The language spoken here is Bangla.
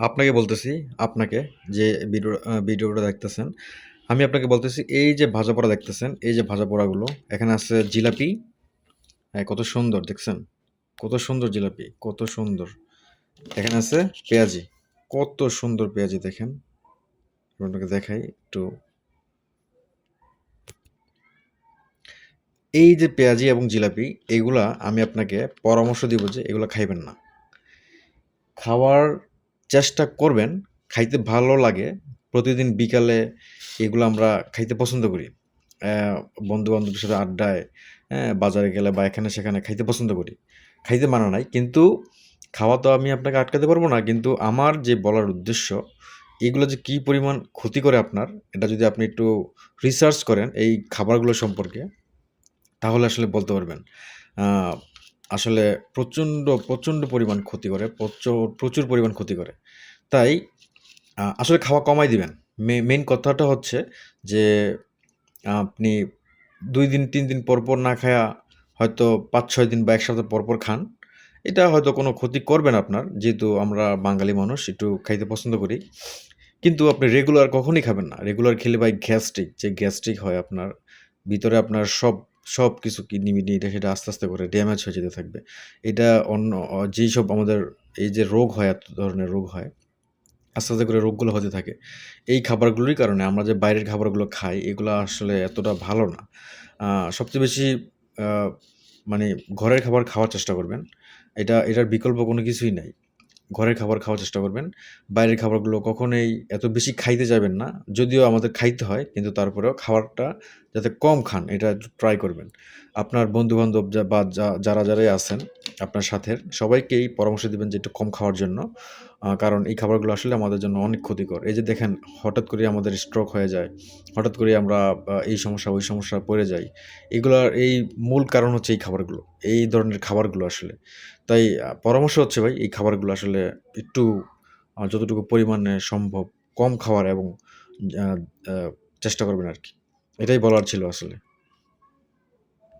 আপনাকে বলতেছি, আপনাকে যে ভিডিওটা দেখতেছেন, আমি আপনাকে বলতেছি এই যে ভাজা পোড়া দেখতেছেন, এই যে ভাজা পোড়াগুলো, এখানে আছে জিলাপি। হ্যাঁ, কত সুন্দর দেখছেন? কত সুন্দর জিলাপি, কত সুন্দর। এখানে আছে পেঁয়াজি, কত সুন্দর পেঁয়াজি দেখেন। আপনাকে দেখাই একটু। এই যে পেঁয়াজি এবং জিলাপি, এগুলা আমি আপনাকে পরামর্শ দিব যে এগুলা খাইবেন না। খাওয়ার চেষ্টা করবেন, খাইতে ভালো লাগে। প্রতিদিন বিকালে এগুলো আমরা খাইতে পছন্দ করি। বন্ধু-বান্ধবের সাথে আড্ডায়, হ্যাঁ? বাজারে গেলে বা এখানে সেখানে খাইতে পছন্দ করি। খাইতে মানা নাই। কিন্তু খাওয়া তো আমি আপনাকে আটকাতে পারব না। কিন্তু আমার যে বলার উদ্দেশ্য, এগুলো যে কি পরিমাণ ক্ষতি করে আপনার, এটা যদি আপনি একটু রিসার্চ করেন এই খাবারগুলো সম্পর্কে, তাহলে আসলে বলতে পারবেন। আ আসলে প্রচণ্ড পরিমাণ ক্ষতি করে, প্রচুর পরিমাণ ক্ষতি করে। তাই আসলে খাওয়া কমাই দিবেন। মেইন কথাটা হচ্ছে যে আপনি ২ দিন ৩ দিন পর না খায়া হয়তো ৫-৬ দিন বা ১ সপ্তাহ পর খান। এটা হয়তো কোনো ক্ষতি করবে না আপনার। যেহেতু আমরা বাঙালি মানুষ একটু খাইতে পছন্দ করি। কিন্তু আপনি রেগুলার কখনই খাবেন না। রেগুলার খেলে ভাই গ্যাস্ট্রিক হয় আপনার। ভিতরে আপনার সবকিছু কিডনি-মিডনি এটা সেটা আস্তে করে ড্যামেজ হয়ে যেতে থাকবে। এটা অন্য যেইসব আমাদের এই যে রোগ হয়, এত ধরনের রোগ হয়, আস্তে করে রোগগুলো হতে থাকে। এই খাবারগুলোরই কারণে আমরা যে বাইরের খাবারগুলো খাই, এগুলা আসলে এতটা ভালো না। আ সবচেয়ে বেশি আ মানে ঘরের খাবার খাওয়ার চেষ্টা করবেন। এটার বিকল্প কোনো কিছুই নাই। ঘরের খাবার খাওয়ার চেষ্টা করবেন। বাইরের খাবারগুলো কখনোই এত বেশি খাইতে যাবেন না। যদিও আমাদের খাইতে হয়, কিন্তু তারপরেও খাবারটা যাতে কম খান, এটা একটু ট্রাই করবেন। আপনার বন্ধু-বান্ধব বা যারাই আছেন আপনার সাথের, সবাইকেই পরামর্শ দিবেন যে একটু কম খাওয়ার জন্য। কারণ এই খাবারগুলো আসলে আমাদের জন্য অনেক ক্ষতিকর। এই যে দেখেন, হঠাৎ করেই আমাদের স্ট্রোক হয়ে যায়। হঠাৎ করেই আমরা এই সমস্যা, ওই সমস্যায় পড়ে যাই। এগুলার এই মূল কারণ হচ্ছে এই খাবারগুলো। এই ধরনের খাবারগুলো আসলে। তাই পরামর্শ হচ্ছে ভাই এই খাবারগুলো আসলে একটু যতটুকু পরিমাণে সম্ভব কম খাওয়ার এবং আ আ চেষ্টা করবেন আরকি। এটাই বলার ছিল আসলে।